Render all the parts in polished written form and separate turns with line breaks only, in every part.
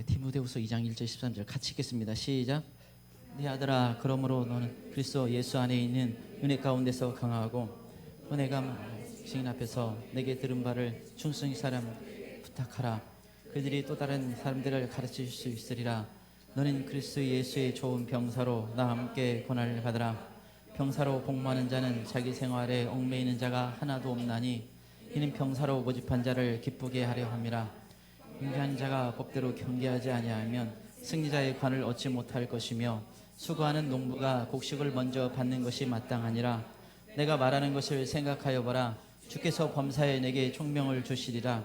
디모데후서 2장 1절 13절 같이 읽겠습니다. 시작. 네 아들아, 그러므로 너는 그리스도 예수 안에 있는 은혜 가운데서 강하고 또 내가 증인 앞에서 내게 들은 바를 충성히 사람 부탁하라. 그들이 또 다른 사람들을 가르칠 수 있으리라. 너는 그리스도 예수의 좋은 병사로 나와 함께 고난을 받으라. 병사로 복무하는 자는 자기 생활에 얽매이는 자가 하나도 없나니 이는 병사로 모집한 자를 기쁘게 하려 함이라. 경계하는 자가 법대로 경계하지 아니하면 승리자의 관을 얻지 못할 것이며 수고하는 농부가 곡식을 먼저 받는 것이 마땅하니라. 내가 말하는 것을 생각하여 보라. 주께서 범사에 내게 총명을 주시리라.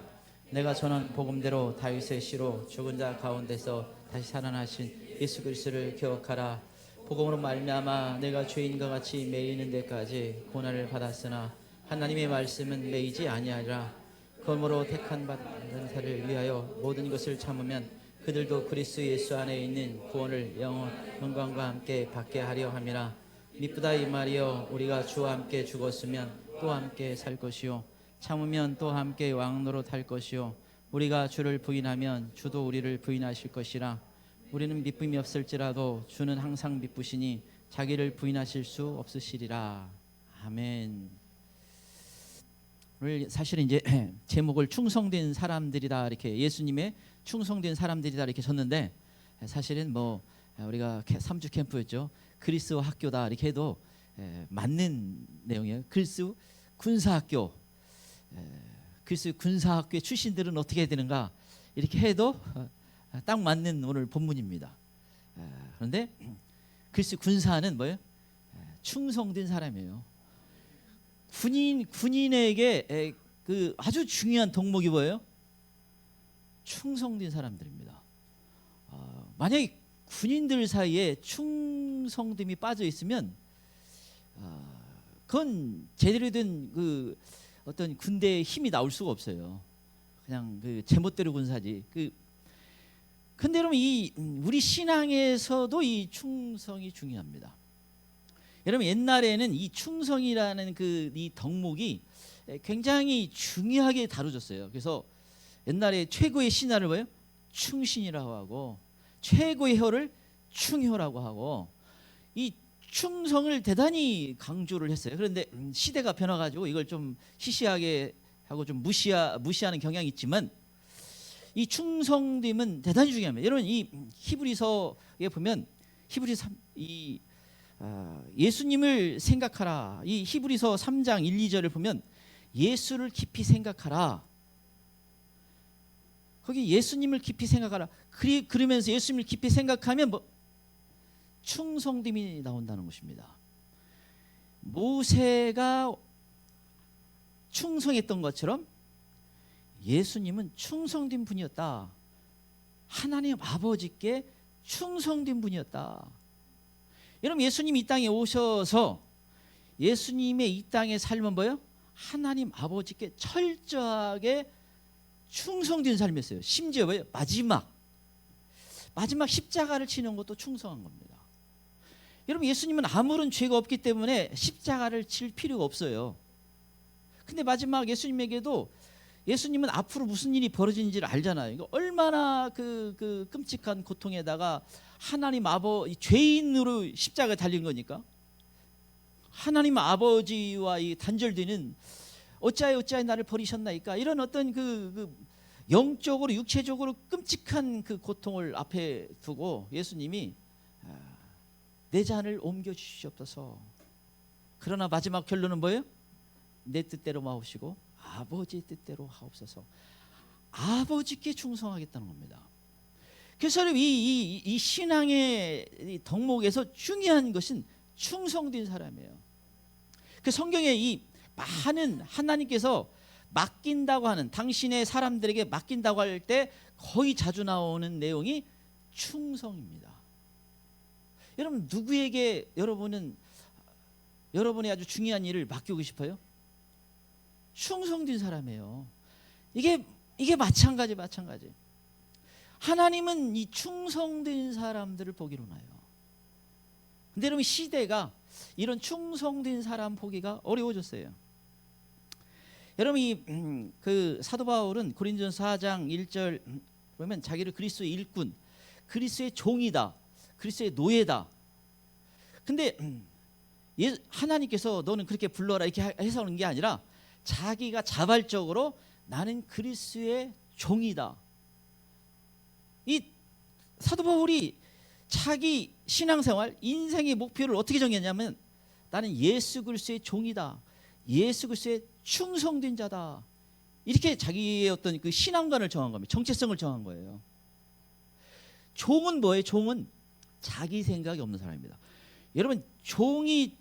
내가 전한 복음대로 다윗의 씨로 죽은 자 가운데서 다시 살아나신 예수 그리스도를 기억하라. 복음으로 말미암아 내가 죄인과 같이 매이는 데까지 고난을 받았으나 하나님의 말씀은 매이지 아니하리라. 그러므로 택한 받은 자를 위하여 모든 것을 참으면 그들도 그리스도 예수 안에 있는 구원을 영광과 함께 받게 하려 함이라. 미쁘다 이 말이여, 우리가 주와 함께 죽었으면 또 함께 살 것이요 참으면 또 함께 왕노로 탈 것이요 우리가 주를 부인하면 주도 우리를 부인하실 것이라. 우리는 미쁨이 없을지라도 주는 항상 미쁘시니 자기를 부인하실 수 없으시리라. 아멘. 오늘 사실은 이제 제목을 충성된 사람들이다, 이렇게 예수님의 충성된 사람들이다 이렇게 줬는데, 사실은 뭐 우리가 3주 캠프였죠. 그리스도 학교다 이렇게 해도 맞는 내용이에요. 그리스도 군사학교, 그리스도 군사학교의 출신들은 어떻게 해야 되는가 이렇게 해도 딱 맞는 오늘 본문입니다. 그런데 그리스도 군사는 뭐예요? 충성된 사람이에요. 군인에게 그 아주 중요한 덕목이 뭐예요? 충성된 사람들입니다. 만약에 군인들 사이에 충성됨이 빠져 있으면 그건 제대로 된 그 어떤 군대의 힘이 나올 수가 없어요. 그냥 그 제멋대로 군사지. 근데 여러분, 이 우리 신앙에서도 이 충성이 중요합니다. 여러분, 옛날에는 이 충성이라는 이 덕목이 굉장히 중요하게 다뤄졌어요. 그래서 옛날에 최고의 신하를 뭐예요? 충신이라고 하고, 최고의 혀를 충효라고 하고, 이 충성을 대단히 강조를 했어요. 그런데 시대가 변화가지고 이걸 좀 시시하게 하고 좀 무시하는 경향이 있지만, 이 충성됨은 대단히 중요합니다. 여러분, 이 히브리서에 보면 예수님을 생각하라. 이 히브리서 3장 1, 2절을 보면 예수를 깊이 생각하라. 거기 예수님을 깊이 생각하라. 그러면서 예수님을 깊이 생각하면 뭐 충성됨이 나온다는 것입니다. 모세가 충성했던 것처럼 예수님은 충성된 분이었다. 하나님 아버지께 충성된 분이었다. 여러분, 예수님이 이 땅에 오셔서 예수님의 이 땅의 삶은 뭐예요? 하나님 아버지께 철저하게 충성된 삶이었어요. 심지어 뭐예요? 마지막 십자가를 치는 것도 충성한 겁니다. 여러분, 예수님은 아무런 죄가 없기 때문에 십자가를 칠 필요가 없어요. 근데 마지막 예수님은 앞으로 무슨 일이 벌어지는지를 알잖아요. 이거 얼마나 그 끔찍한 고통에다가 하나님 아버지 죄인으로 십자가에 달린 거니까, 하나님 아버지와 이 단절되는 어찌하여 나를 버리셨나이까, 이런 어떤 그 영적으로 육체적으로 끔찍한 그 고통을 앞에 두고 예수님이 내 잔을 옮겨 주시옵소서. 그러나 마지막 결론은 뭐예요? 내 뜻대로 마옵시고 아버지의 뜻대로 하옵소서. 아버지께 충성하겠다는 겁니다. 그래서 이 신앙의 덕목에서 중요한 것은 충성된 사람이에요. 그 성경에 이 많은 하나님께서 맡긴다고 하는, 당신의 사람들에게 맡긴다고 할 때 거의 자주 나오는 내용이 충성입니다. 여러분, 누구에게 여러분의 아주 중요한 일을 맡기고 싶어요? 충성된 사람이에요. 이게 마찬가지. 하나님은 이 충성된 사람들을 보기로 나요. 근데 여러분, 시대가 이런 충성된 사람 보기가 어려워졌어요. 여러분, 그 사도 바울은 고린도전서 4장 1절 그러면 자기를 그리스도의 일꾼, 그리스도의 종이다, 그리스도의 노예다. 근데 하나님께서 너는 그렇게 불러라 이렇게 해서 오는 게 아니라 자기가 자발적으로 나는 그리스도의 종이다. 이 사도 바울이 자기 신앙생활, 인생의 목표를 어떻게 정했냐면 나는 예수 그리스도의 종이다. 예수 그리스도의 충성된 자다. 이렇게 자기의 어떤 그 신앙관을 정한 겁니다. 정체성을 정한 거예요. 종은 뭐예요? 종은 자기 생각이 없는 사람입니다. 여러분 종이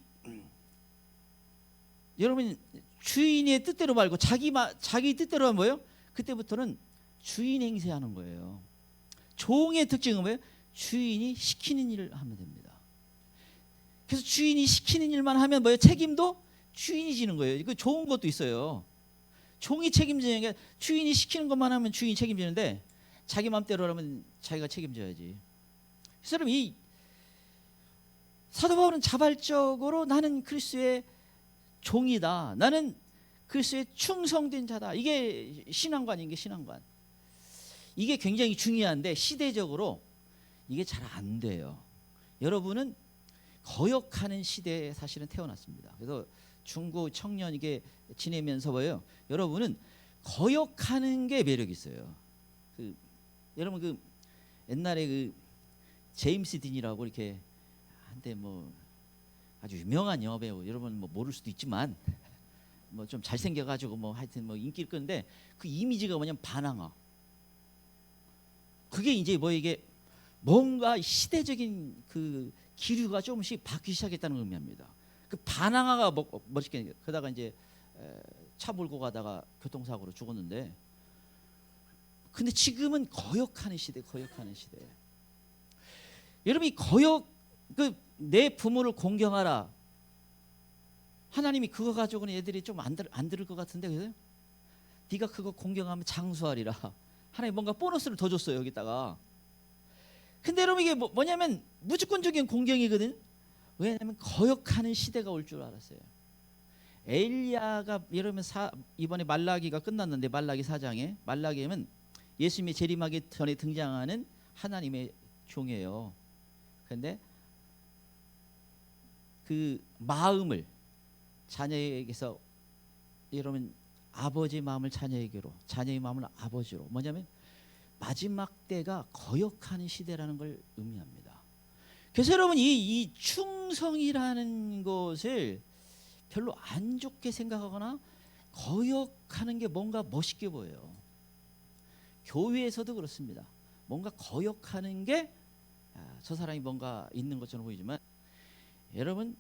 여러분 주인의 뜻대로 말고 자기 뜻대로 하면 뭐예요? 그때부터는 주인 행세하는 거예요. 종의 특징은 뭐예요? 주인이 시키는 일을 하면 됩니다. 그래서 주인이 시키는 일만 하면 뭐예요? 책임도 주인이 지는 거예요. 이거 좋은 것도 있어요. 종이 책임지는 게 주인이 시키는 것만 하면 주인이 책임지는데 자기 마음대로 하면 자기가 책임져야지. 그래서 이 사도 바울은 자발적으로 나는 그리스도의 종이다. 나는 그리스도의 충성된 자다. 이게 신앙관인 게 신앙관. 이게 굉장히 중요한데 시대적으로 이게 잘 안 돼요. 여러분은 거역하는 시대에 사실은 태어났습니다. 그래서 중고 청년 이게 지내면서 봐요. 여러분은 거역하는 게 매력이 있어요. 여러분 그 옛날에 그 제임스 딘이라고 이렇게 한때 뭐 아주 유명한 영화배우, 여러분 뭐 모를 수도 있지만 뭐 좀 잘생겨가지고 뭐 하여튼 뭐 인기를 끄는데 그 이미지가 뭐냐면 반항아. 그게 이제 뭐 이게 뭔가 시대적인 그 기류가 조금씩 바뀌기 시작했다는 의미입니다. 그 반항아가 멋있게 그러다가 이제 차 몰고 가다가 교통사고로 죽었는데, 근데 지금은 거역하는 시대, 거역하는 시대. 여러분이 내 부모를 공경하라. 하나님이 그거 가지고는 애들이 좀 안 들을 것 같은데, 그래요? 네가 그거 공경하면 장수하리라. 하나님 뭔가 보너스를 더 줬어요 여기다가. 근데 여러분 이게 뭐냐면 무조건적인 공경이거든. 왜냐하면 거역하는 시대가 올 줄 알았어요. 엘리야가 여러분 이번에 말라기가 끝났는데 말라기 4장에 말라기는 예수님이 재림하기 전에 등장하는 하나님의 종이에요. 그런데 그 마음을 자녀에게서 여러분 아버지의 마음을 자녀에게로, 자녀의 마음을 아버지로, 뭐냐면 마지막 때가 거역하는 시대라는 걸 의미합니다. 그래서 여러분 이 충성이라는 것을 별로 안 좋게 생각하거나 거역하는 게 뭔가 멋있게 보여요. 교회에서도 그렇습니다. 뭔가 거역하는 게 저 사람이 뭔가 있는 것처럼 보이지만, 여러분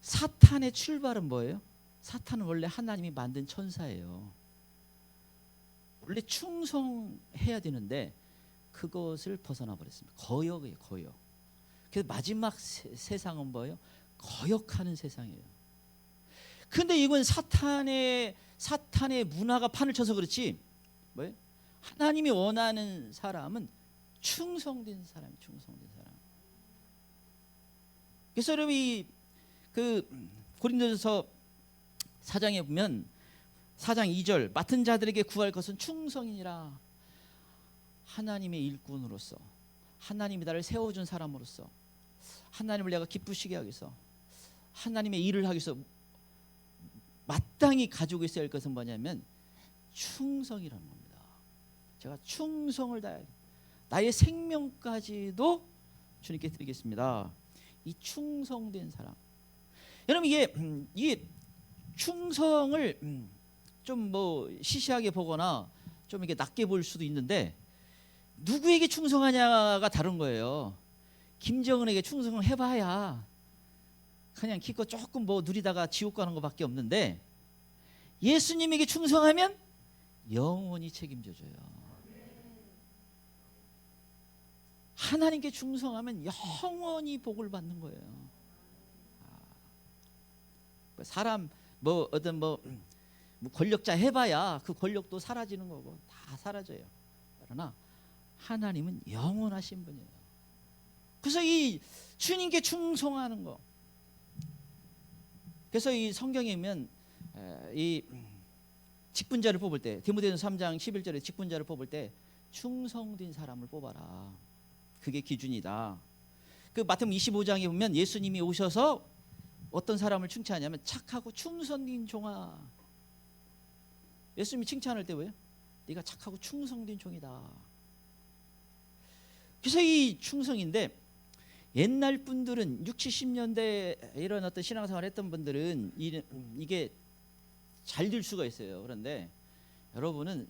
사탄의 출발은 뭐예요? 사탄은 원래 하나님이 만든 천사예요. 원래 충성해야 되는데 그것을 벗어나 버렸습니다. 거역이에요, 거역. 그래서 마지막 세상은 뭐예요? 거역하는 세상이에요. 근데 이건 사탄의 문화가 판을 쳐서 그렇지, 뭐예요? 하나님이 원하는 사람은 충성된 사람, 충성된 사람. 그래서 여러분이 그 고린도전서 4장에 보면 4장 2절 맡은 자들에게 구할 것은 충성이니라. 하나님의 일꾼으로서, 하나님이 나를 세워준 사람으로서, 하나님을 내가 기쁘시게 하기 위해서, 하나님의 일을 하기 위해서 마땅히 가지고 있어야 할 것은 뭐냐면 충성이라는 겁니다. 제가 충성을 다해 나의 생명까지도 주님께 드리겠습니다. 이 충성된 사람. 여러분 이게 충성을 좀 뭐 시시하게 보거나 좀 이렇게 낮게 볼 수도 있는데, 누구에게 충성하냐가 다른 거예요. 김정은에게 충성을 해봐야 그냥 기껏 조금 뭐 누리다가 지옥 가는 것밖에 없는데, 예수님에게 충성하면 영원히 책임져줘요. 하나님께 충성하면 영원히 복을 받는 거예요. 사람 뭐 어떤 뭐 권력자 해봐야 그 권력도 사라지는 거고 다 사라져요. 그러나 하나님은 영원하신 분이에요. 그래서 이 주님께 충성하는 거. 그래서 이 성경에 보면 이 직분자를 뽑을 때, 디모데전서 3장 11절에 직분자를 뽑을 때 충성된 사람을 뽑아라. 그게 기준이다. 그 마태복음 25장에 보면 예수님이 오셔서 어떤 사람을 칭찬하냐면 착하고 충성된 종아. 예수님이 칭찬할 때 왜요? 네가 착하고 충성된 종이다. 그래서 이 충성인데 옛날 분들은 60, 70년대 이런 어떤 신앙생활 했던 분들은 이게 잘 될 수가 있어요. 그런데 여러분은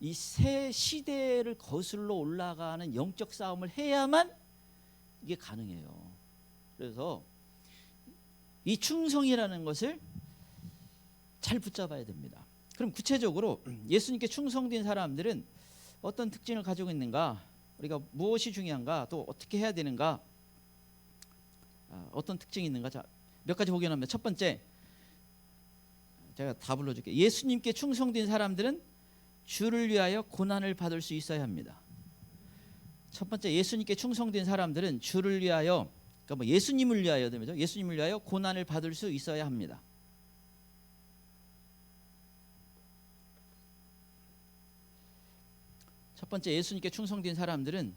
이 새 시대를 거슬러 올라가는 영적 싸움을 해야만 이게 가능해요. 그래서 이 충성이라는 것을 잘 붙잡아야 됩니다. 그럼 구체적으로 예수님께 충성된 사람들은 어떤 특징을 가지고 있는가? 우리가 무엇이 중요한가? 또 어떻게 해야 되는가? 어떤 특징이 있는가? 자, 몇 가지 보게 합니다. 첫 번째, 제가 다 불러줄게요. 예수님께 충성된 사람들은 주를 위하여 고난을 받을 수 있어야 합니다. 첫 번째, 예수님께 충성된 사람들은 주를 위하여, 그러니까 뭐 예수님을 위하여 되죠. 예수님을 위하여 고난을 받을 수 있어야 합니다. 첫 번째, 예수님께 충성된 사람들은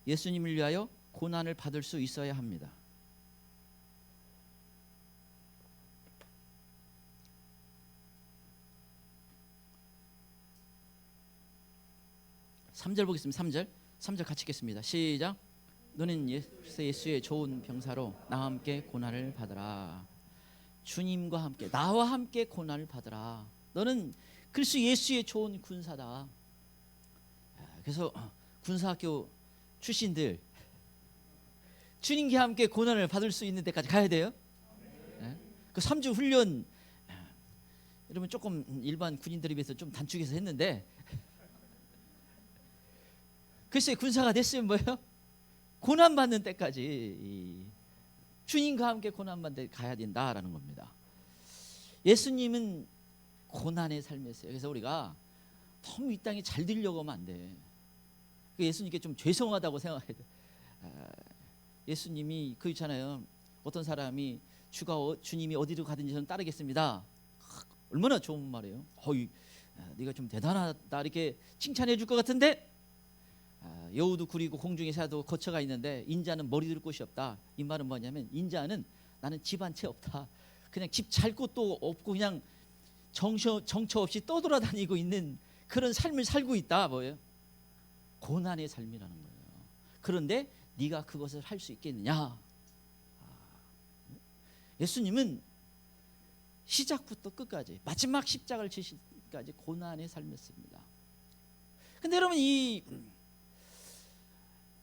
예수님을 위하여 고난을 받을 수 있어야 합니다. 삼절 보겠습니다. 3절 같이 읽겠습니다. 시작. 너는 예수의 좋은 병사로 나와 함께 고난을 받으라. 주님과 함께 나와 함께 고난을 받으라. 너는 그리스도 예수의 좋은 군사다. 그래서 군사학교 출신들 주님과 함께 고난을 받을 수 있는 데까지 가야 돼요. 그 3주 훈련 이러면 조금 일반 군인들에 비해서 좀 단축해서 했는데, 글쎄 군사가 됐으면 뭐예요? 고난받는 때까지 주님과 함께 고난받는 데 가야 된다라는 겁니다. 예수님은 고난의 삶이었어요. 그래서 우리가 너무 이 땅이 잘 되려고 하면 안 돼. 예수님께 좀 죄송하다고 생각해야 돼. 예수님이 그 있잖아요. 어떤 사람이 주님이 어디로 가든지 저는 따르겠습니다. 얼마나 좋은 말이에요. 네가 좀 대단하다 이렇게 칭찬해 줄 것 같은데, 여우도 구리고 공중의 새도 거처가 있는데 인자는 머리 둘 곳이 없다. 이 말은 뭐냐면 인자는 나는 집 한 채 없다. 그냥 집 잘 곳도 없고 그냥 정처 없이 떠돌아다니고 있는 그런 삶을 살고 있다. 뭐예요? 고난의 삶이라는 거예요. 그런데 네가 그것을 할 수 있겠느냐? 예수님은 시작부터 끝까지 마지막 십자가를 지시기까지 고난의 삶이었습니다. 근데 여러분, 이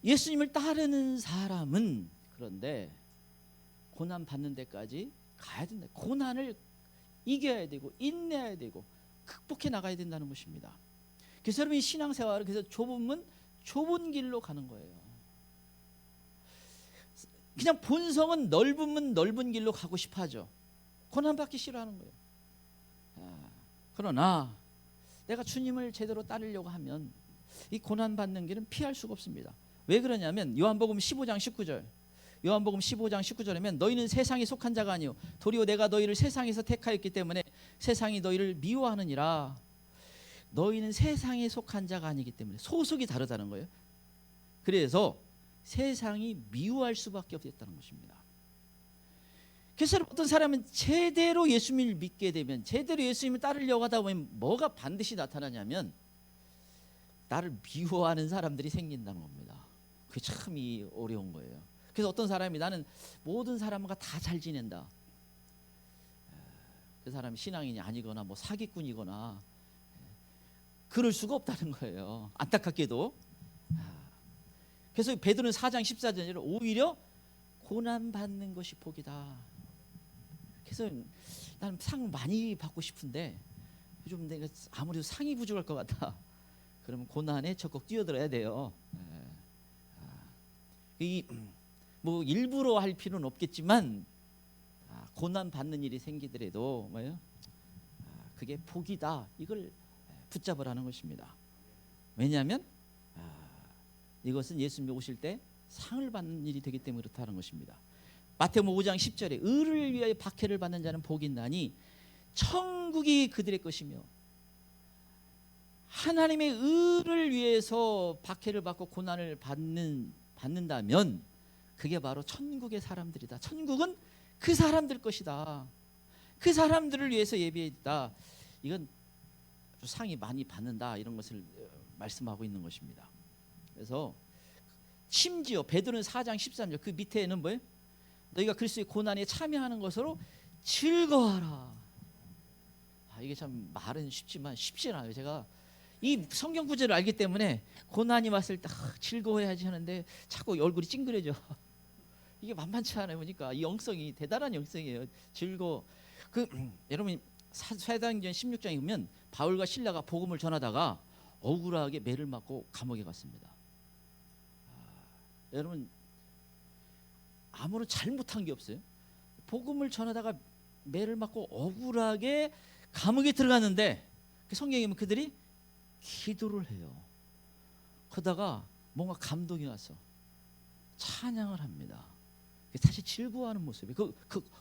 예수님을 따르는 사람은 그런데 고난 받는 데까지 가야 된다. 고난을 이겨야 되고 인내해야 되고 극복해 나가야 된다는 것입니다. 그래서 여러분, 이 신앙생활은 그래서 좁은 길로 가는 거예요. 그냥 본성은 넓은 길로 가고 싶어 하죠. 고난받기 싫어하는 거예요. 그러나 내가 주님을 제대로 따르려고 하면 이 고난받는 길은 피할 수가 없습니다. 왜 그러냐면 요한복음 15장 19절. 요한복음 15장 19절이면 너희는 세상에 속한 자가 아니요 도리어 내가 너희를 세상에서 택하였기 때문에 세상이 너희를 미워하느니라. 너희는 세상에 속한 자가 아니기 때문에 소속이 다르다는 거예요. 그래서 세상이 미워할 수밖에 없었다는 것입니다. 그래서 어떤 사람은 제대로 예수님을 믿게 되면, 제대로 예수님을 따르려고 하다 보면 뭐가 반드시 나타나냐면 나를 미워하는 사람들이 생긴다는 겁니다. 그게 참 어려운 거예요. 그래서 어떤 사람이 나는 모든 사람과 다 잘 지낸다. 그 사람이 신앙인이 아니거나 뭐 사기꾼이거나 그럴 수가 없다는 거예요. 안타깝게도. 그래서 베드로는 4장 14절에 오히려 고난받는 것이 복이다. 그래서 나는 상 많이 받고 싶은데 요즘 내가 아무래도 상이 부족할 것 같다. 그러면 고난에 적극 뛰어들어야 돼요. 뭐 일부러 할 필요는 없겠지만 고난 받는 일이 생기더라도 뭐예요? 그게 복이다. 이걸 붙잡으라는 것입니다. 왜냐하면 이것은 예수님이 오실 때 상을 받는 일이 되기 때문에 그렇다는 것입니다. 마태복음 5장 10절에 의를 위하여 박해를 받는 자는 복이 있나니 천국이 그들의 것이며 하나님의 의를 위해서 박해를 받고 고난을 받는다면 그게 바로 천국의 사람들이다. 천국은 그 사람들 것이다. 그 사람들을 위해서 예비했다. 이건 상이 많이 받는다, 이런 것을 말씀하고 있는 것입니다. 그래서 심지어 베드로는 4장 13절 그 밑에는 뭐예요? 너희가 그리스도의 고난에 참여하는 것으로 즐거워하라. 이게 참 말은 쉽지만 쉽지 않아요. 제가 이 성경 구절을 알기 때문에 고난이 왔을 때 즐거워해야지 하는데 자꾸 얼굴이 찡그려져. 이게 만만치 않아요. 보니까 이 영성이 대단한 영성이에요. 여러분 사도행전 16장에 보면 바울과 실라가 복음을 전하다가 억울하게 매를 맞고 감옥에 갔습니다. 여러분 아무런 잘못한 게 없어요. 복음을 전하다가 매를 맞고 억울하게 감옥에 들어갔는데 성경에 보면 그들이 기도를 해요. 그러다가 뭔가 감동이 와서 찬양을 합니다. 다시 즐거워하는 모습이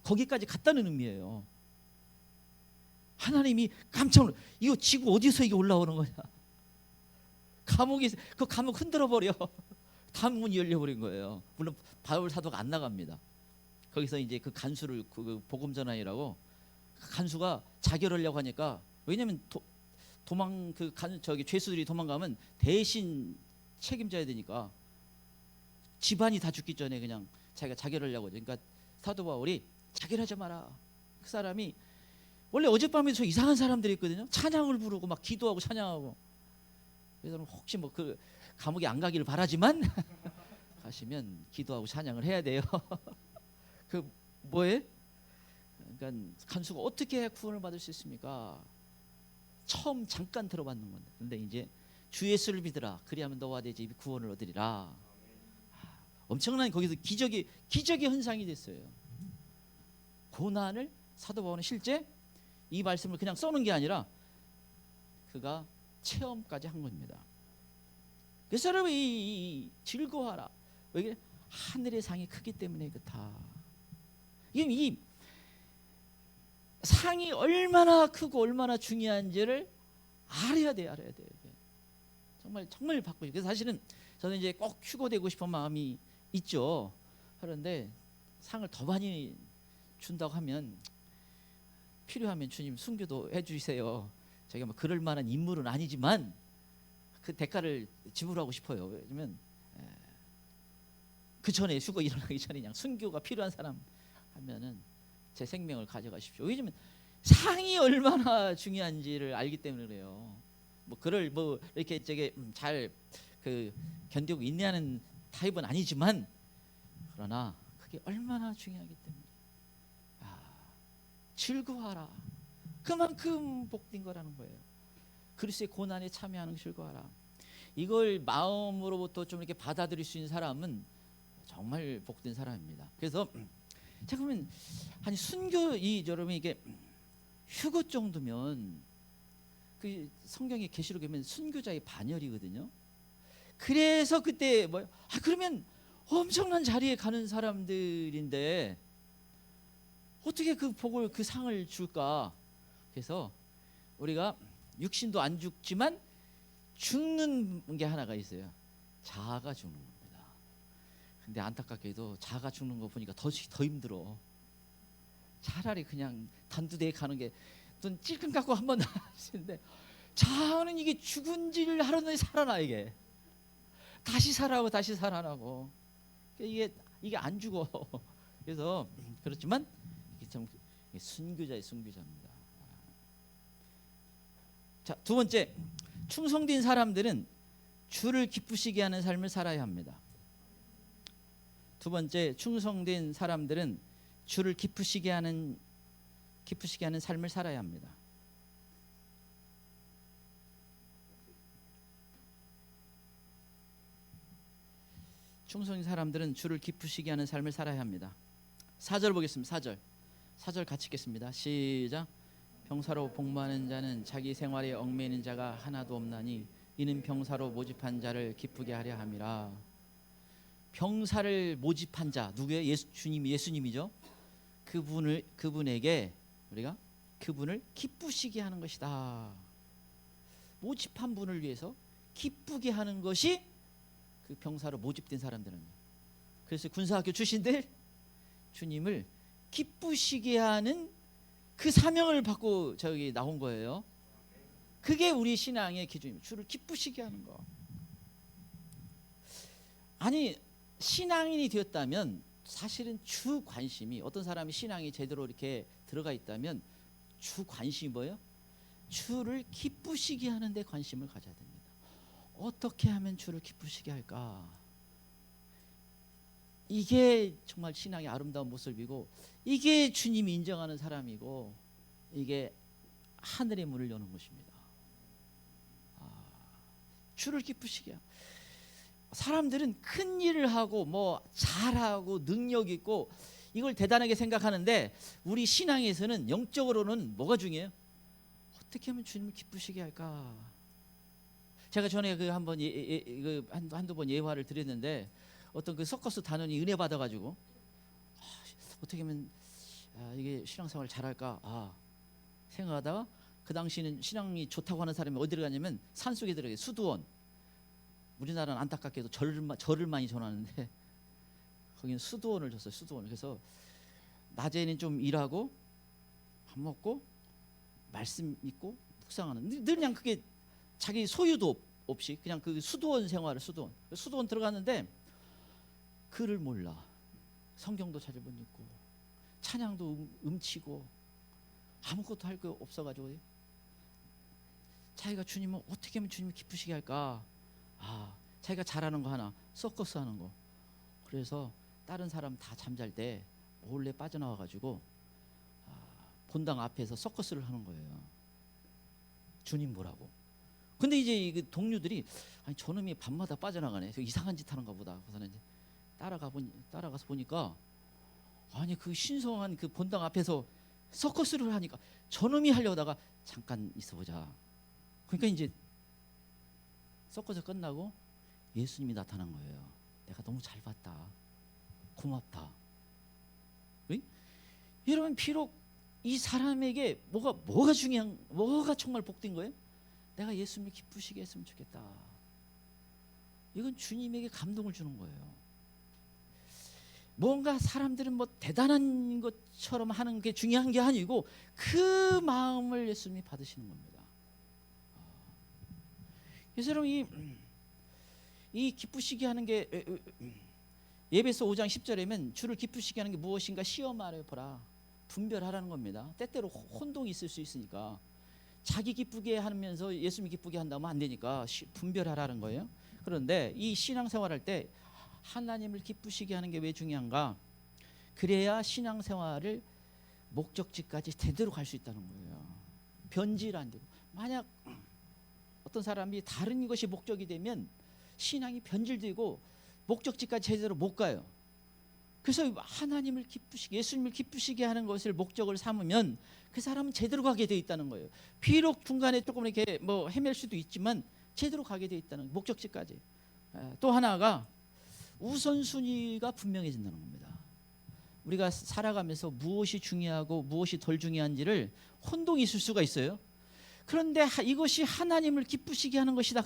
거기까지 갔다는 의미예요. 하나님이 깜짝 놀라, 이거 지구 어디서 이게 올라오는 거냐? 그 감옥 흔들어 버려. 다음 문이 열려버린 거예요. 물론 바울 사도가 안 나갑니다. 거기서 이제 그 간수를 그 복음 전환이라고 간수가 자결하려고 하니까, 왜냐면 죄수들이 도망가면 대신 책임져야 되니까 집안이 다 죽기 전에 그냥 자기가 자결하려고 하죠. 그러니까 사도 바울이 자결하지 마라. 그 사람이 원래 어젯밤에 저 이상한 사람들이 있거든요. 찬양을 부르고 막 기도하고 찬양하고. 그래서 혹시 뭐 그 감옥에 안 가기를 바라지만 가시면 기도하고 찬양을 해야 돼요. 그 뭐에? 그러니까 간수가 어떻게 구원을 받을 수 있습니까? 처음 잠깐 들어봤는 건데. 근데 이제 주 예수를 믿으라. 그리하면 너와 내 집이 구원을 얻으리라. 엄청난 거기서 기적의 현상이 됐어요. 고난을 사도 바울은 실제 이 말씀을 그냥 써놓은 게 아니라 그가 체험까지 한 겁니다. 그래서 여러분 이 즐거워하라. 왜? 하늘의 상이 크기 때문에 그렇다. 이 상이 얼마나 크고 얼마나 중요한지를 알아야 돼요. 정말 바꾸죠. 그래서 사실은 저는 이제 꼭 휴거되고 싶은 마음이 있죠. 그런데 상을 더 많이 준다고 하면 필요하면 주님 순교도 해주세요. 제가 뭐 그럴 만한 인물은 아니지만 그 대가를 지불하고 싶어요. 왜냐면 그 전에 휴거 일어나기 전에 그냥 순교가 필요한 사람 하면은 제 생명을 가져가십시오. 왜냐면 상이 얼마나 중요한지를 알기 때문에 그래요. 뭐 이렇게 잘 견디고 인내하는 타입은 아니지만 그러나 그게 얼마나 중요하기 때문에 즐거워하라. 그만큼 복된 거라는 거예요. 그리스도의 고난에 참여하는 즐거워하라. 이걸 마음으로부터 좀 이렇게 받아들일 수 있는 사람은 정말 복된 사람입니다. 그래서 제가 보면 한 순교 여러분 이게 휴거 정도면 그 성경의 계시록에 보면 순교자의 반열이거든요. 그래서 그때 그러면 엄청난 자리에 가는 사람들인데 어떻게 그 복을 그 상을 줄까? 그래서 우리가 육신도 안 죽지만 죽는 게 하나가 있어요. 자아가 죽는 겁니다. 근데 안타깝게도 자아가 죽는 거 보니까 더 힘들어. 차라리 그냥 단두대에 가는 게 넌 찔끔 갖고 한번 하시는데 자아는 이게 죽은지를 하루는 살아나. 이게 다시 살아나고 이게 안 죽어. 그래서 그렇지만 이게 참 순교자입니다. 자, 두 번째, 충성된 사람들은 주를 기쁘시게 하는 삶을 살아야 합니다. 두 번째, 충성된 사람들은 주를 기쁘시게 하는 삶을 살아야 합니다. 충성된 사람들은 주를 기쁘시게 하는 삶을 살아야 합니다. 4절 보겠습니다. 4절 같이 읽겠습니다. 시작. 병사로 복무하는 자는 자기 생활에 얽매이는 자가 하나도 없나니 이는 병사로 모집한 자를 기쁘게 하려 함이라. 병사를 모집한 자 누구예요? 예수님이죠. 그분에게 우리가 그분을 기쁘시게 하는 것이다. 모집한 분을 위해서 기쁘게 하는 것이 그 병사로 모집된 사람들은. 그래서 군사학교 출신들 주님을 기쁘시게 하는 그 사명을 받고 저기 나온 거예요. 그게 우리 신앙의 기준입니다. 주를 기쁘시게 하는 거. 아니, 신앙인이 되었다면 사실은 주 관심이, 어떤 사람이 신앙이 제대로 이렇게 들어가 있다면 주 관심이 뭐예요? 주를 기쁘시게 하는 데 관심을 가져야 됩니다. 어떻게 하면 주를 기쁘시게 할까? 이게 정말 신앙의 아름다운 모습이고, 이게 주님이 인정하는 사람이고, 이게 하늘의 문을 여는 것입니다. 주를 기쁘시게. 사람들은 큰 일을 하고 뭐 잘하고 능력 있고 이걸 대단하게 생각하는데, 우리 신앙에서는 영적으로는 뭐가 중요해요? 어떻게 하면 주님을 기쁘시게 할까? 제가 전에 그 한번 한두 번 예화를 드렸는데, 어떤 그 서커스 단원이 은혜 받아가지고 어떻게 하면 이게 신앙생활 잘할까 생각하다가, 그 당시는 신앙이 좋다고 하는 사람이 어디로 가냐면 산속에 들어가요. 수도원. 우리나라는 안타깝게도 절을 많이 전하는데 거기는 수도원을 줬어요. 수도원. 그래서 낮에는 좀 일하고 밥 먹고 말씀 읽고 묵상하는, 늘 그냥 그게 자기 소유도 없이 그냥 그 수도원 생활을. 수도원 들어갔는데 글을 몰라. 성경도 잘 못 읽고 찬양도 음치고 아무것도 할 거 없어가지고 자기가 주님을 어떻게 하면 주님을 기쁘시게 할까? 자기가 잘하는 거 하나, 서커스 하는 거. 그래서 다른 사람 다 잠잘 때 몰래 빠져나와가지고 본당 앞에서 서커스를 하는 거예요. 주님 보라고. 근데 이제 그 동료들이, 아니 저놈이 밤마다 빠져나가네, 이상한 짓 하는가 보다. 그래서 이제 따라가서 보니까, 아니 그 신성한 그 본당 앞에서 서커스를 하니까 저놈이 하려다가 잠깐 있어보자. 그러니까 이제 서커스 끝나고 예수님이 나타난 거예요. 내가 너무 잘 봤다, 고맙다. 여러분, 비록 이 사람에게 뭐가 정말 복된 거예요? 내가 예수님을 기쁘시게 했으면 좋겠다. 이건 주님에게 감동을 주는 거예요. 뭔가 사람들은 뭐 대단한 것처럼 하는 게 중요한 게 아니고, 그 마음을 예수님이 받으시는 겁니다. 그래서 여러분, 이 기쁘시게 하는 게, 예배서 5장 10절에면 주를 기쁘시게 하는 게 무엇인가 시험하려 보라, 분별하라는 겁니다. 때때로 혼동이 있을 수 있으니까, 자기 기쁘게 하면서 예수님 기쁘게 한다면 안 되니까 분별하라는 거예요. 그런데 이 신앙생활할 때 하나님을 기쁘시게 하는 게 왜 중요한가? 그래야 신앙생활을 목적지까지 제대로 갈 수 있다는 거예요. 변질 안 되고. 만약 어떤 사람이 다른 것이 목적이 되면 신앙이 변질되고 목적지까지 제대로 못 가요. 그래서 하나님을 기쁘시게, 예수님을 기쁘시게 하는 것을 목적을 삼으면 그 사람은 제대로 가게 돼 있다는 거예요. 비록 중간에 조금 이렇게 뭐 헤맬 수도 있지만 제대로 가게 돼 있다는, 목적지까지. 또 하나가 우선순위가 분명해진다는 겁니다. 우리가 살아가면서 무엇이 중요하고 무엇이 덜 중요한지를 혼동이 있을 수가 있어요. 그런데 이것이 하나님을 기쁘시게 하는 것이다,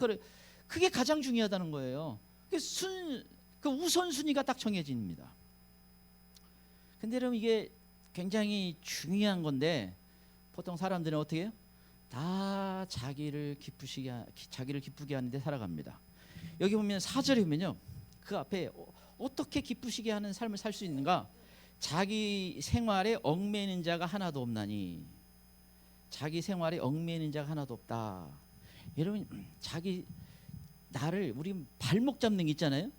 그게 가장 중요하다는 거예요. 그 우선순위가 딱 정해집니다. 근데 여러분, 이게 굉장히 중요한 건데, 보통 사람들은 어떻게 해요? 다 자기를 기쁘게 하는데 살아갑니다. 여기 보면 4절에 보면요, 그 앞에 어떻게 기쁘시게 하는 삶을 살 수 있는가? 자기 생활에 얽매이는 자가 하나도 없나니. 자기 생활에 얽매이는 자가 하나도 없다. 여러분, 우리 발목 잡는 게 있잖아요.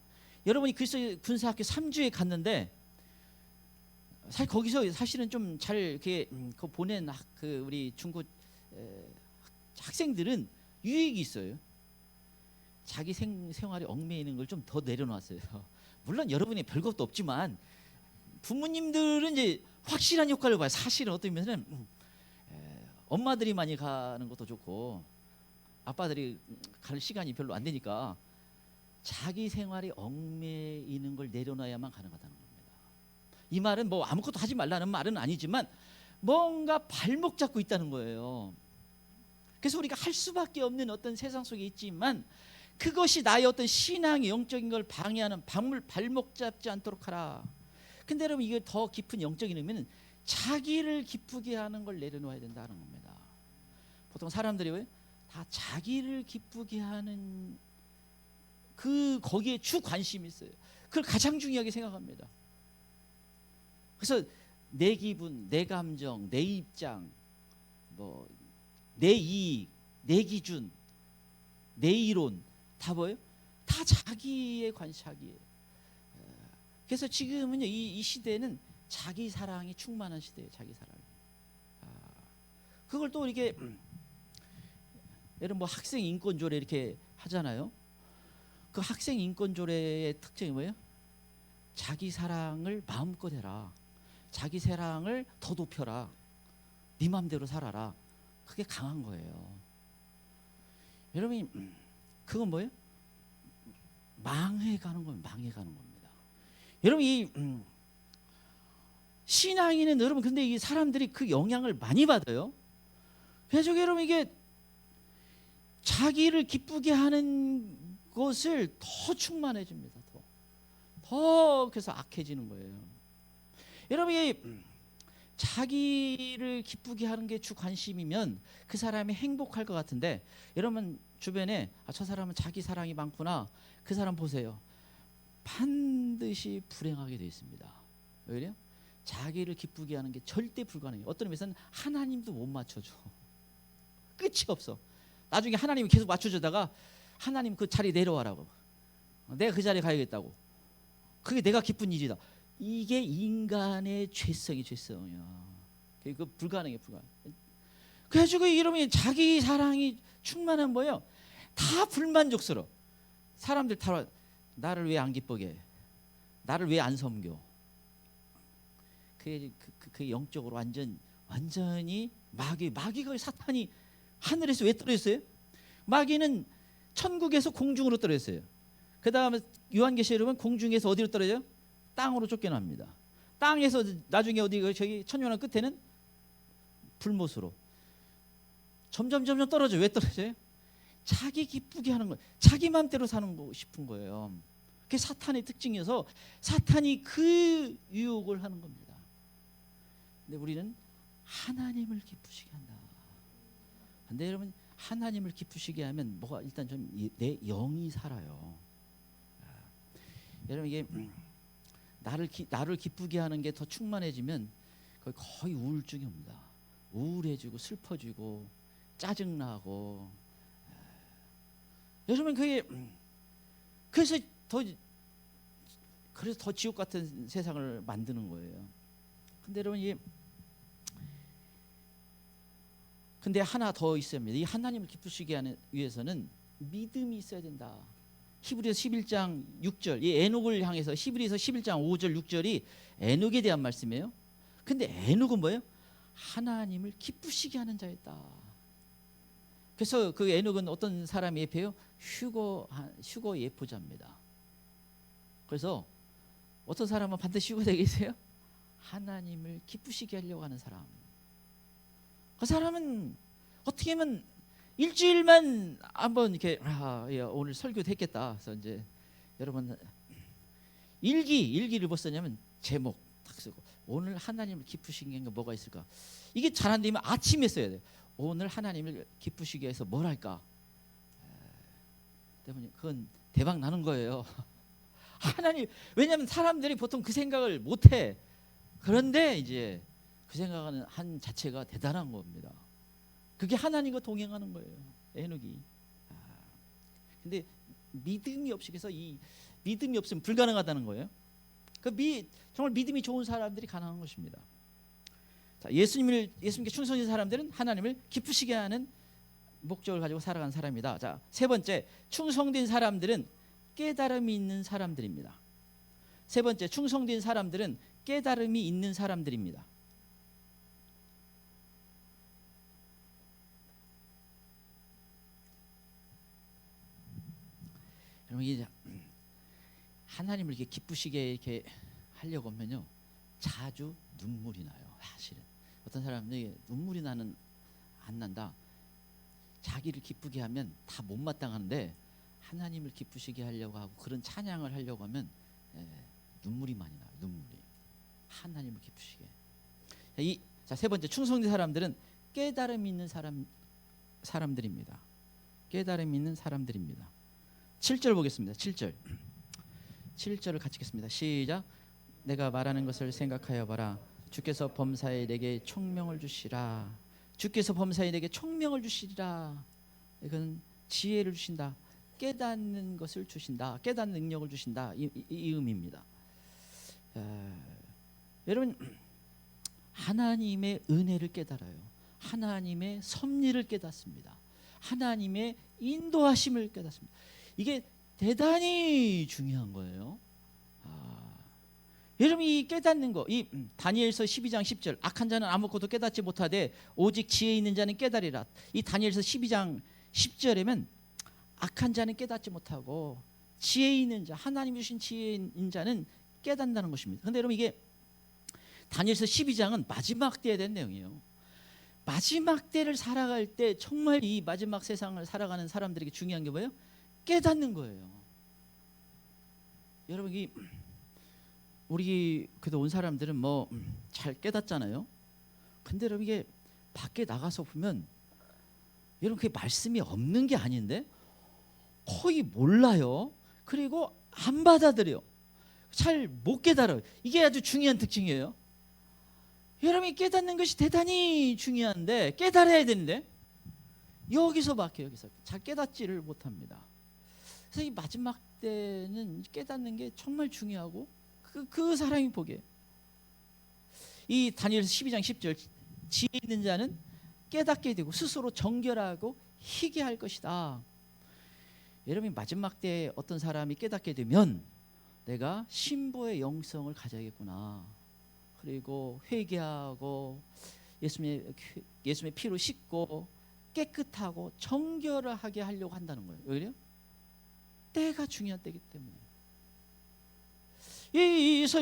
여러분이 그리스도 군사학교 3주에 갔는데, 사실 거기서 사실은 좀 잘 이렇게 보낸 우리 중고 학생들은 유익이 있어요. 자기 생활에 얽매이는 걸 좀 더 내려놨어요. 물론 여러분이 별것도 없지만 부모님들은 이제 확실한 효과를 봐요. 사실은 어떤 면은 엄마들이 많이 가는 것도 좋고 아빠들이 가는 시간이 별로 안 되니까 자기 생활에 얽매이는 걸 내려놔야만 가능하다는 겁니다. 이 말은 뭐 아무것도 하지 말라는 말은 아니지만 뭔가 발목 잡고 있다는 거예요. 그래서 우리가 할 수밖에 없는 어떤 세상 속에 있지만 그것이 나의 어떤 신앙의 영적인 걸 방해하는 발목 잡지 않도록 하라. 근데 여러분 이게 더 깊은 영적인 의미는 자기를 기쁘게 하는 걸 내려놓아야 된다는 겁니다. 보통 사람들이 왜 다 자기를 기쁘게 하는 거기에 주 관심이 있어요. 그걸 가장 중요하게 생각합니다. 그래서 내 기분, 내 감정, 내 입장, 내 이익, 내 기준, 내 이론 다 뭐예요? 다 자기의 자기예요. 그래서 지금은요 이 시대는 자기 사랑이 충만한 시대예요. 자기 사랑. 그걸 또 이렇게 여러분 학생 인권 조례 이렇게 하잖아요. 그 학생 인권 조례의 특징이 뭐예요? 자기 사랑을 마음껏 해라. 자기 사랑을 더 높여라. 네 맘대로 살아라. 그게 강한 거예요. 여러분이 그건 뭐예요? 망해가는 겁니다. 망해가는 겁니다. 여러분 이 신앙인은 여러분 근데 이 사람들이 그 영향을 많이 받아요. 그래서 여러분 이게 자기를 기쁘게 하는 것을 더 충만해집니다. 더 그래서 악해지는 거예요. 여러분 이 자기를 기쁘게 하는 게 주 관심이면 그 사람이 행복할 것 같은데 여러분 주변에 저 사람은 자기 사랑이 많구나. 그 사람 보세요. 반드시 불행하게 되어 있습니다. 왜 그래요? 자기를 기쁘게 하는 게 절대 불가능해요. 어떤 의미에서는 하나님도 못 맞춰줘. 끝이 없어. 나중에 하나님이 계속 맞춰주다가 하나님 그 자리 내려와라고. 내가 그 자리에 가야겠다고. 그게 내가 기쁜 일이다. 이게 인간의 죄성이야. 그 불가능해. 그래가지고 여러분이 자기 사랑이 충만한 뭐예요? 다 불만족스러워. 사람들 다 나를 왜 안 기쁘게 해? 나를 왜 안 섬겨? 그 영적으로 완전히 마귀가 사탄이 하늘에서 왜 떨어졌어요? 마귀는 천국에서 공중으로 떨어졌어요. 그 다음에 요한계시록 보면 공중에서 어디로 떨어져요? 땅으로 쫓겨납니다. 땅에서 나중에 저기 천년왕 끝에는 불못으로 점점 떨어져요. 왜 떨어져요? 자기 기쁘게 하는 거예요. 자기 마음대로 사는 거 싶은 거예요. 그게 사탄의 특징이어서 사탄이 그 유혹을 하는 겁니다. 근데 우리는 하나님을 기쁘시게 한다. 근데 여러분 하나님을 기쁘시게 하면 뭐가 일단 좀 내 영이 살아요. 여러분 이게 나를 기쁘게 하는 게 더 충만해지면 거의 우울증이 옵니다. 우울해지고 슬퍼지고 짜증나고. 여러분 그래서 더 지옥 같은 세상을 만드는 거예요. 근데 여러분 근데 하나 더 있습니다. 이 하나님을 기쁘시게 하는 위해서는 믿음이 있어야 된다. 히브리서 11장 6절, 이 에녹을 향해서 히브리서 11장 5절 6절이 에녹에 대한 말씀이에요. 근데 에녹은 뭐예요? 하나님을 기쁘시게 하는 자였다. 그래서 그 에녹은 어떤 사람이 예표요? 휴거 예포자입니다. 그래서 어떤 사람은 반드시 휴거 되겠어요? 하나님을 기쁘시게 하려고 하는 사람. 그 사람은 어떻게 하면 일주일만 한번 이렇게 오늘 설교도 했겠다. 그래서 이제 여러분 일기를 뭐 쓰냐면 제목 딱 쓰고 오늘 하나님을 기쁘시게 게 뭐가 있을까? 이게 잘 안 되면 아침에 써야 돼요. 오늘 하나님을 기쁘시게 해서 뭘 할까? 때문에 그건 대박 나는 거예요. 하나님, 왜냐하면 사람들이 보통 그 생각을 못 해. 그런데 이제 그 생각하는 한 자체가 대단한 겁니다. 그게 하나님과 동행하는 거예요. 에녹이. 근데 믿음이 없이, 그래서 이 믿음이 없으면 불가능하다는 거예요. 정말 믿음이 좋은 사람들이 가능한 것입니다. 자, 예수님께 충성된 사람들은 하나님을 기쁘시게 하는 목적을 가지고 살아가는 사람이다. 자, 세 번째, 충성된 사람들은 깨달음이 있는 사람들입니다. 세 번째, 충성된 사람들은 깨달음이 있는 사람들입니다. 여러분 이제 하나님을 이렇게 기쁘시게 이렇게 하려고 하면요 자주 눈물이 나요. 사실은 어떤 사람들이 눈물이 안 난다.
자기를 기쁘게 하면 다 못마땅한데 하나님을 기쁘시게 하려고 하고 그런 찬양을 하려고 하면 눈물이 많이 나요. 눈물이. 하나님을 기쁘시게. 세 번째, 충성된 사람들은 깨달음 있는 사람들입니다. 깨달음 있는 사람들입니다. 7절 보겠습니다. 7절을 같이 읽겠습니다. 시작. 내가 말하는 것을 생각하여 봐라. 주께서 범사에 내게 총명을 주시라. 주께서 범사에 내게 총명을 주시리라. 이건 지혜를 주신다. 깨닫는 것을 주신다. 깨닫는 능력을 주신다. 이 의미입니다. 여러분, 하나님의 은혜를 깨달아요. 하나님의 섭리를 깨닫습니다. 하나님의 인도하심을 깨닫습니다. 이게 대단히 중요한 거예요. 여러분, 이 깨닫는 거, 이 다니엘서 12장 10절, 악한 자는 아무것도 깨닫지 못하되 오직 지혜 있는 자는 깨달으리라. 이 다니엘서 12장 10절에면 악한 자는 깨닫지 못하고 지혜 있는 자, 하나님이 주신 지혜 있는 자는 깨닫는다는 것입니다. 그런데 여러분, 이게 다니엘서 12장은 마지막 때에 대한 내용이에요. 마지막 때를 살아갈 때 정말 이 마지막 세상을 살아가는 사람들에게 중요한 게 뭐예요? 깨닫는 거예요. 여러분, 우리 그도 온 사람들은 뭐 잘 깨닫잖아요. 근데 여러분, 이게 밖에 나가서 보면 여러분, 그게 말씀이 없는 게 아닌데 거의 몰라요. 그리고 안 받아들여요. 잘 못 깨달아요. 이게 아주 중요한 특징이에요. 여러분이 깨닫는 것이 대단히 중요한데, 깨달아야 되는데 여기서 막혀요. 여기서 잘 깨닫지를 못합니다. 그래서 이 마지막 때는 깨닫는 게 정말 중요하고 그 사람이 보기에 이 다니엘서 12장 10절, 지혜 있는 자는 깨닫게 되고 스스로 정결하고 희게 할 것이다. 여러분이 마지막 때에 어떤 사람이 깨닫게 되면 내가 신부의 영성을 가져야겠구나. 그리고 회개하고 예수님의 피로 씻고 깨끗하고 정결하게 하려고 한다는 거예요. 왜 그래요? 때가 중요한 때이기 때문에. 그래서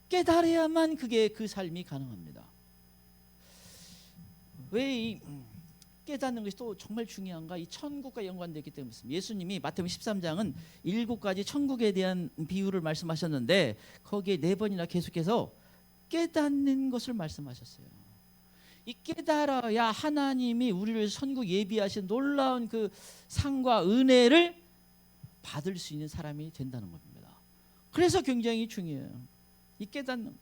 깨달아야만 그게 그 삶이 가능합니다. 왜 깨닫는 것이 또 정말 중요한가? 이 천국과 연관되기 때문에 예수님이 마태복음 13장은 7가지 천국에 대한 비유를 말씀하셨는데 거기에 4번이나 계속해서 깨닫는 것을 말씀하셨어요. 이 깨달아야 하나님이 우리를 천국 예비하신 놀라운 그 상과 은혜를 받을 수 있는 사람이 된다는 겁니다. 그래서 굉장히 중요해요. 이 깨닫는.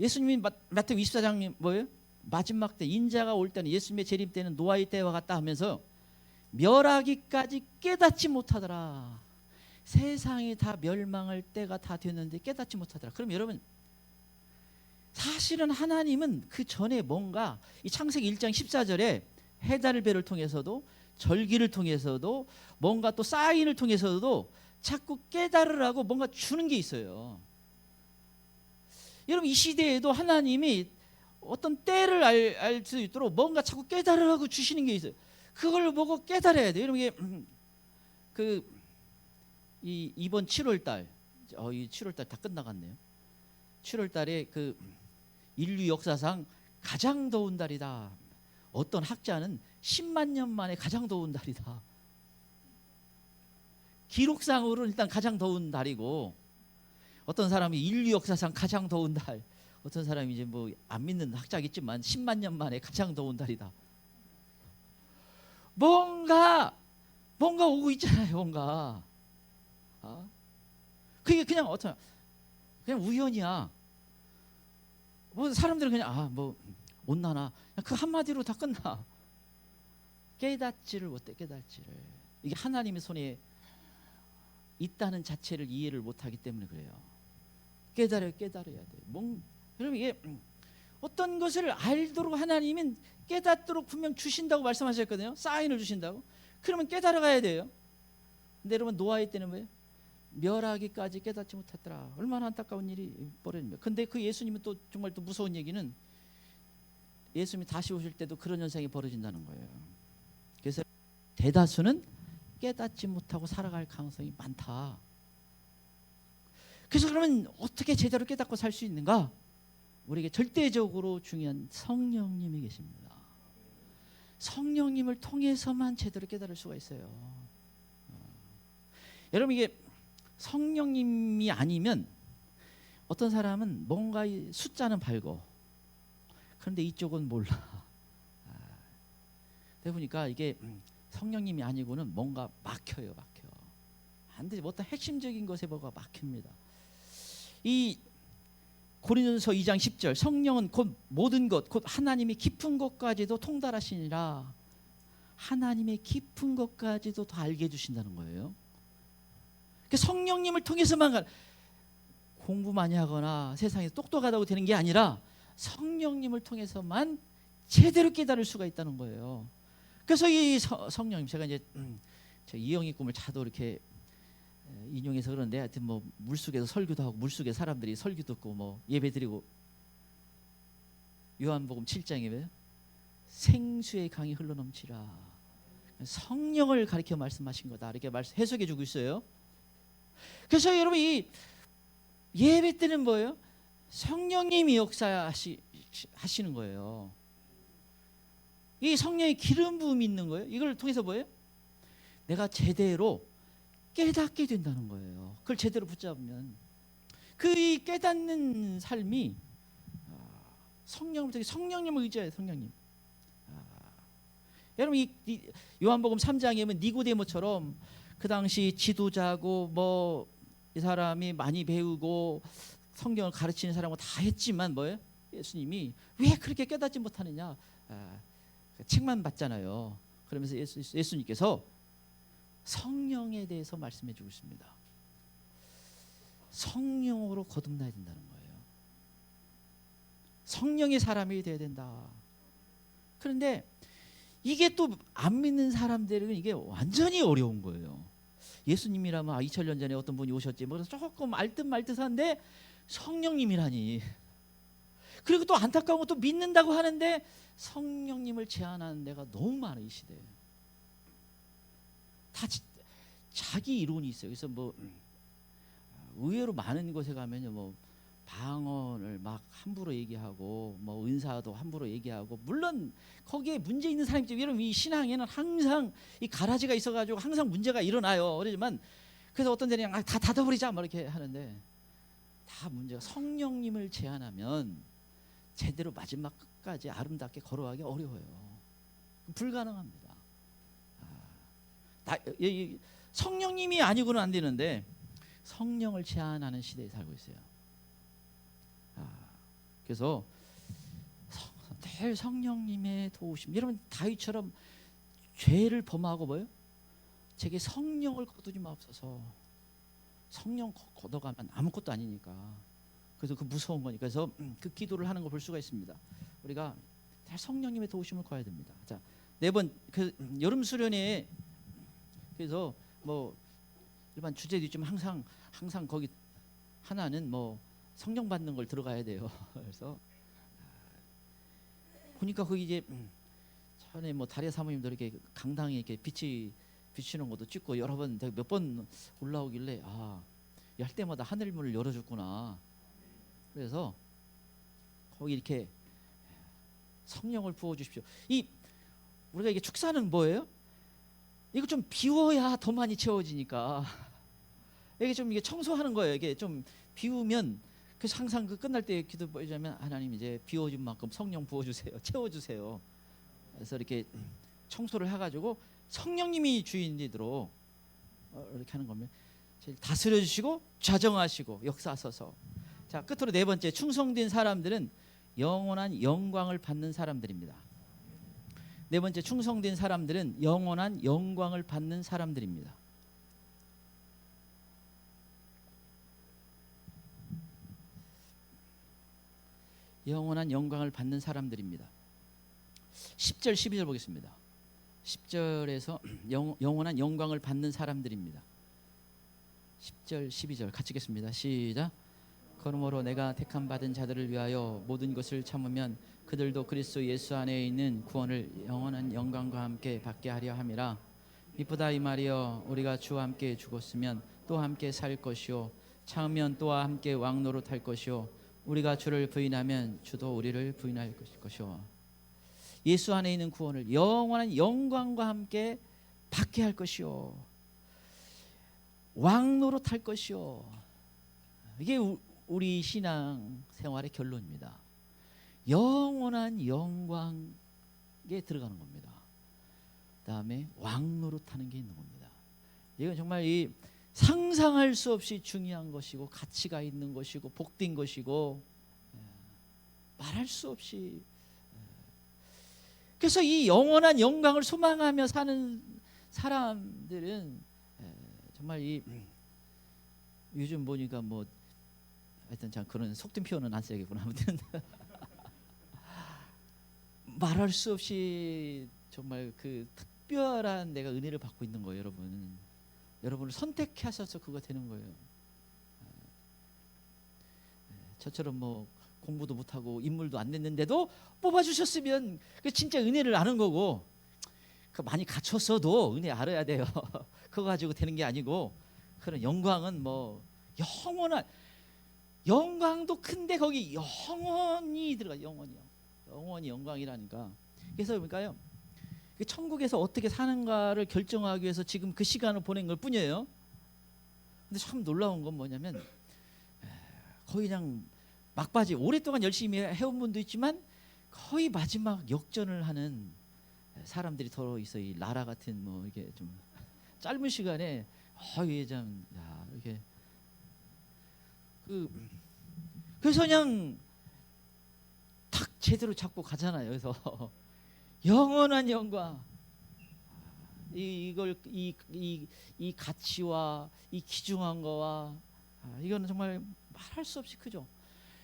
예수님이 마태복음 24장 뭐예요? 마지막 때 인자가 올 때는 예수님의 재림 때는 노아의 때와 같다 하면서 멸하기까지 깨닫지 못하더라. 세상이 다 멸망할 때가 다 됐는데 깨닫지 못하더라. 그럼 여러분, 사실은 하나님은 그 전에 뭔가 이 창세기 1장 14절에 해달배를 통해서도 절기를 통해서도 뭔가 또 사인을 통해서도 자꾸 깨달으라고 뭔가 주는 게 있어요. 여러분, 이 시대에도 하나님이 어떤 때를 알 수 있도록 뭔가 자꾸 깨달으라고 주시는 게 있어요. 그걸 보고 깨달아야 돼요. 여러분, 이게 이번 7월 달, 이 7월 달 다 끝나갔네요. 7월 달에 그 인류 역사상 가장 더운 달이다. 어떤 학자는 10만 년 만에 가장 더운 달이다. 기록상으로는 일단 가장 더운 달이고, 어떤 사람이 인류 역사상 가장 더운 달, 어떤 사람이 이제 뭐 안 믿는 학자겠지만 10만 년 만에 가장 더운 달이다. 뭔가 오고 있잖아요. 뭔가. 그게 그냥 그냥 우연이야. 뭐 사람들은 그냥 뭐 온나나 그 한마디로 다 끝나. 깨닫지를 못해. 깨닫지를. 이게 하나님의 손에 있다는 자체를 이해를 못하기 때문에 그래요. 깨달아야 돼. 여러분, 이게 어떤 것을 알도록 하나님은 깨닫도록 분명 주신다고 말씀하셨거든요. 사인을 주신다고. 그러면 깨달아 가야 돼요. 근데 여러분, 노아의 때는 뭐예요? 멸하기까지 깨닫지 못했더라. 얼마나 안타까운 일이 벌어집니까? 근데 그 예수님은 또 정말 또 무서운 얘기는 예수님이 다시 오실 때도 그런 현상이 벌어진다는 거예요. 그래서 대다수는 깨닫지 못하고 살아갈 가능성이 많다. 그래서 그러면 어떻게 제대로 깨닫고 살 수 있는가? 우리에게 절대적으로 중요한 성령님이 계십니다. 성령님을 통해서만 제대로 깨달을 수가 있어요. 여러분 이게 성령님이 아니면 어떤 사람은 뭔가 숫자는 밝고 그런데 이쪽은 몰라. 그러다 보니까 이게 성령님이 아니고는 뭔가 막혀요. 안 되지. 어떤 핵심적인 것에 뭐가 막힙니다. 이 고린도전서 2장 10절 성령은 곧 모든 것 곧 하나님의 깊은 것까지도 통달하시니라. 하나님의 깊은 것까지도 더 알게 해주신다는 거예요. 성령님을 통해서만 공부 많이 하거나 세상에 똑똑하다고 되는 게 아니라 성령님을 통해서만 제대로 깨달을 수가 있다는 거예요. 그래서 이 성령님, 제가 이제 이영희 꿈을 자도 이렇게 인용해서 그러는데, 하여튼 뭐 물속에서 설교도 하고 물속에 사람들이 설교 듣고 뭐 예배드리고, 요한복음 7장에 왜 생수의 강이 흘러넘치라, 성령을 가리켜 말씀하신 거다, 이렇게 해석해 주고 있어요. 그래서 여러분 이 예배 때는 뭐예요? 성령님이 역사하시는 거예요. 이 성령의 기름 부음이 있는 거예요. 이걸 통해서 뭐예요? 내가 제대로 깨닫게 된다는 거예요. 그걸 제대로 붙잡으면 그 깨닫는 삶이 성령님을 의지해요. 성령님. 여러분 이 요한복음 3장에 보면 니고데모처럼 그 당시 지도자고 뭐 이 사람이 많이 배우고 성경을 가르치는 사람은 다 했지만 뭐예요? 예수님이 왜 그렇게 깨닫지 못하느냐? 책만 봤잖아요. 그러면서 예수님께서 성령에 대해서 말씀해 주고 있습니다. 성령으로 거듭나야 된다는 거예요. 성령의 사람이 돼야 된다. 그런데 이게 또 안 믿는 사람들은 이게 완전히 어려운 거예요. 예수님이라면 2000년 전에 어떤 분이 오셨지, 뭐 조금 알듯말듯한데 성령님이라니. 그리고 또 안타까운 것도 믿는다고 하는데 성령님을 제한하는 데가 너무 많아요, 이 시대에. 다 자기 이론이 있어요. 그래서 뭐 의외로 많은 곳에 가면요, 뭐 방언을 막 함부로 얘기하고 뭐 은사도 함부로 얘기하고, 물론 거기에 문제 있는 사람이 있죠. 여러분 이 신앙에는 항상 이 가라지가 있어가지고 항상 문제가 일어나요. 그러지만 그래서 어떤 데는 다 닫아버리자 뭐 이렇게 하는데, 다 문제가 성령님을 제한하면 제대로 마지막 끝까지 아름답게 걸어가기 어려워요. 불가능합니다. 성령님이 아니고는 안 되는데 성령을 제한하는 시대에 살고 있어요. 그래서 늘 성령님의 도우심. 여러분 다윗처럼 죄를 범하고 뭐요? 제게 성령을 거두지 마옵소서. 성령 걷어가면 아무것도 아니니까. 그래서 그 무서운 거니까. 그래서 그 기도를 하는 걸 볼 수가 있습니다. 우리가 잘 성령님의 도우심을 구해야 됩니다. 자, 4번 그 여름 수련회, 그래서 뭐 일반 주제도 있지만 항상 거기 하나는 뭐 성령 받는 걸 들어가야 돼요. 그래서 보니까 거기 이제 전에 뭐 다리아 사모님도 이렇게 강당에 이렇게 비치는 것도 찍고 여러 번 몇 번 올라오길래 할 때마다 하늘 문을 열어줬구나. 그래서 거기 이렇게 성령을 부어 주십시오. 우리가 이게 축사는 뭐예요? 이거 좀 비워야 더 많이 채워지니까 이게 청소하는 거예요. 이게 좀 비우면, 그래서 항상 그 끝날 때 기도하자면 하나님 이제 비워준 만큼 성령 부어주세요, 채워주세요. 그래서 이렇게 청소를 해가지고 성령님이 주인이도록 이렇게 하는 겁니다. 다스려 주시고 좌정하시고 역사하소서. 자, 끝으로 4번째, 충성된 사람들은 영원한 영광을 받는 사람들입니다. 4번째, 충성된 사람들은 영원한 영광을 받는 사람들입니다. 영원한 영광을 받는 사람들입니다. 10절 12절 보겠습니다. 10절에서 영원한 영광을 받는 사람들입니다. 10절 12절 같이 읽겠습니다. 시작. 그러므로 내가 택함 받은 자들을 위하여 모든 것을 참으면 그들도 그리스도 예수 안에 있는 구원을 영원한 영광과 함께 받게 하려 함이라. 이쁘다 이 말이여, 우리가 주와 함께 죽었으면 또 함께 살 것이요, 참으면 또와 함께 왕노릇 할 것이요, 우리가 주를 부인하면 주도 우리를 부인할 것이요. 예수 안에 있는 구원을 영원한 영광과 함께 받게 할 것이요 왕 노릇할 것이요. 이게 우리 신앙 생활의 결론입니다. 영원한 영광에 들어가는 겁니다. 그다음에 왕 노릇하는 게 있는 겁니다. 이건 정말 이 상상할 수 없이 중요한 것이고 가치가 있는 것이고 복된 것이고 말할 수 없이. 그래서 이 영원한 영광을 소망하며 사는 사람들은 정말 이 요즘 보니까 뭐 하여튼 참 그런 속된 표현은 안 써야겠구나. 아무튼 말할 수 없이 정말 그 특별한 내가 은혜를 받고 있는 거예요, 여러분. 여러분을 선택하셔서 그거 되는 거예요. 저처럼 뭐 공부도 못하고 인물도 안 냈는데도 뽑아주셨으면 그 진짜 은혜를 아는 거고, 그 많이 갖췄어도 은혜 알아야 돼요. 그거 가지고 되는 게 아니고, 그런 영광은 뭐 영원한 영광도 큰데 거기 영원히 들어가. 영원히 영광이라니까. 그래서 그러니까요, 천국에서 어떻게 사는가를 결정하기 위해서 지금 그 시간을 보낸 걸 뿐이에요. 근데 참 놀라운 건 뭐냐면 거의 그냥 막바지 오랫동안 열심히 해온 분도 있지만 거의 마지막 역전을 하는 사람들이 더 있어. 이 나라 같은 뭐 이게 좀 짧은 시간에 이게 참 이게 그래서 그냥 탁 제대로 잡고 가잖아요. 그래서 영원한 영광, 이걸 이 가치와 이 귀중한 거와 이거는 정말 말할 수 없이 크죠.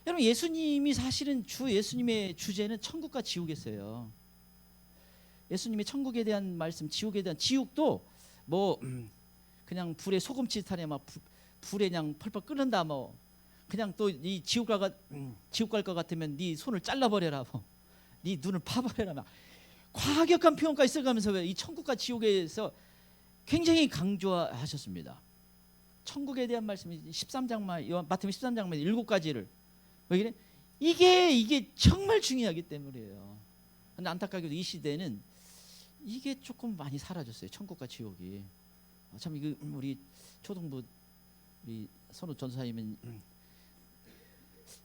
여러분, 예수님이 사실은 주 예수님의 주제는 천국과 지옥이었어요. 예수님의 천국에 대한 말씀, 지옥에 대한, 지옥도 뭐 그냥 불에 소금치듯하네, 막 불에 그냥 펄펄 끓는다, 뭐 그냥 또 이 지옥 갈 것 같으면 네 손을 잘라버려라, 뭐 네 눈을 파버려라, 막 과격한 표현까지 써가면서 이 천국과 지옥에서 굉장히 강조하셨습니다. 천국에 대한 말씀이 13장만, 마태복음 13장만 7가지를. 왜 그래? 이게 정말 중요하기 때문이에요. 근데 안타깝게도 이 시대는 이게 조금 많이 사라졌어요. 천국과 지옥이. 참 이거 우리 초등부 우리 선우 전사님은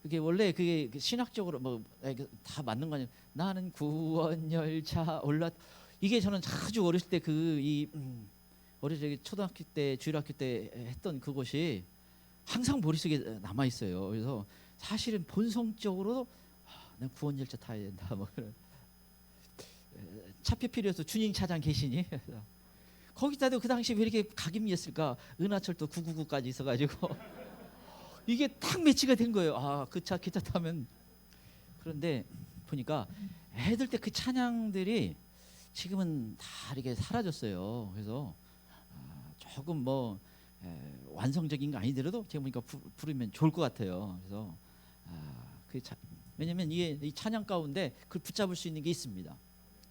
그게 원래 그게 신학적으로 뭐 다 맞는 거 아니에요. 나는 구원 열차 올라, 이게 저는 아주 어렸을 때 어렸을 때 초등학교 때 주일학교 때 했던 그것이 항상 머릿속에 남아 있어요. 그래서 사실은 본성적으로 난 구원 열차 타야 된다, 뭐 그런. 차표 필요해서 준잉 차장 계시니? 거기다도 그 당시 왜 이렇게 각임이었을까? 은하철도 999까지 있어가지고 이게 딱 매치가 된 거예요. 그 차 기차 타면. 그런데 보니까 애들 때 그 찬양들이 지금은 다 이렇게 사라졌어요. 그래서 조금 뭐 완성적인 거 아니더라도 제가 보니까 부르면 좋을 것 같아요. 그래서 왜냐면 이 찬양 가운데 그걸 붙잡을 수 있는 게 있습니다.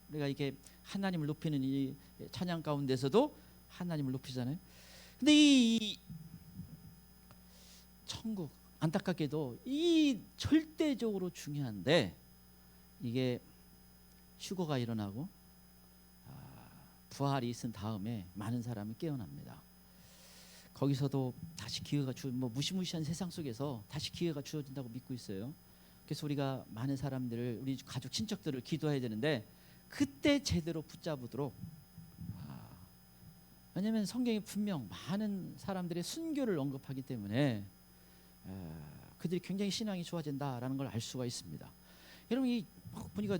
우리가 이게 하나님을 높이는 이 찬양 가운데서도 하나님을 높이잖아요. 근데 이 천국, 안타깝게도 이 절대적으로 중요한데 이게 휴거가 일어나고 부활이 있은 다음에 많은 사람이 깨어납니다. 거기서도 다시 기회가 뭐 무시무시한 세상 속에서 다시 기회가 주어진다고 믿고 있어요. 그래서 우리가 많은 사람들을, 우리 가족 친척들을 기도해야 되는데 그때 제대로 붙잡도록. 왜냐하면 성경이 분명 많은 사람들의 순교를 언급하기 때문에 그들이 굉장히 신앙이 좋아진다라는 걸 알 수가 있습니다. 여러분, 이 보니까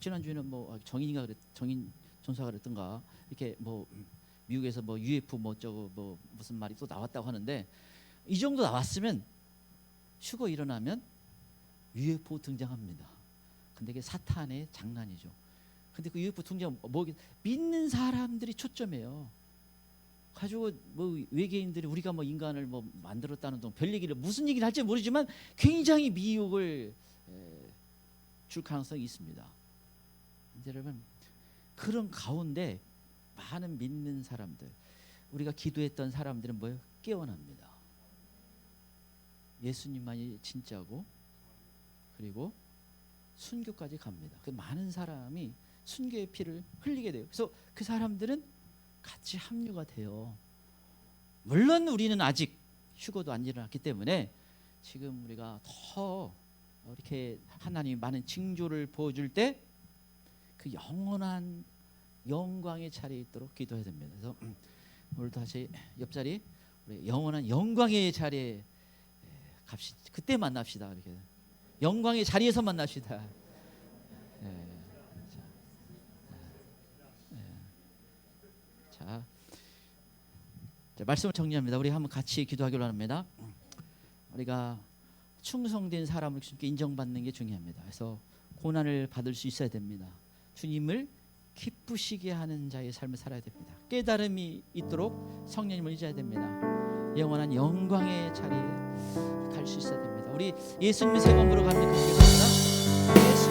지난주에는 뭐 정인 전사가 그랬던가, 이렇게 뭐 미국에서 뭐 UFO 뭐 저거 뭐 무슨 말이 또 나왔다고 하는데, 이 정도 나왔으면 휴거 일어나면 UFO 등장합니다. 근데 이게 사탄의 장난이죠. 근데 그 UFO 등장 믿는 사람들이 초점이에요. 가지고 뭐 외계인들이 우리가 뭐 인간을 뭐 만들었다는 등 별 얘기를, 무슨 얘기를 할지 모르지만 굉장히 미혹을 줄 가능성이 있습니다. 여러분, 그런 가운데 많은 믿는 사람들, 우리가 기도했던 사람들은 뭐예요? 깨어납니다. 예수님만이 진짜고, 그리고 순교까지 갑니다. 그 많은 사람이 순교의 피를 흘리게 돼요. 그래서 그 사람들은 같이 합류가 돼요. 물론 우리는 아직 휴거도 안 일어났기 때문에 지금 우리가 더 이렇게 하나님이 많은 징조를 보여줄 때 그 영원한 영광의 자리에 있도록 기도해야 됩니다. 그래서 오늘 다시 옆자리 우리 영원한 영광의 자리에 갑시다. 그때 만납시다. 이렇게 영광의 자리에서 만납시다. 자, 말씀을 정리합니다. 우리 한번 같이 기도하기로 합니다. 우리가 충성된 사람을 주님께 인정받는 게 중요합니다. 그래서 고난을 받을 수 있어야 됩니다. 주님을 기쁘시게 하는 자의 삶을 살아야 됩니다. 깨달음이 있도록 성령님을 의지해야 됩니다. 영원한 영광의 자리에 갈 수 있어야 됩니다. 우리 예수님의 세 번으로 가는 것 같습니다.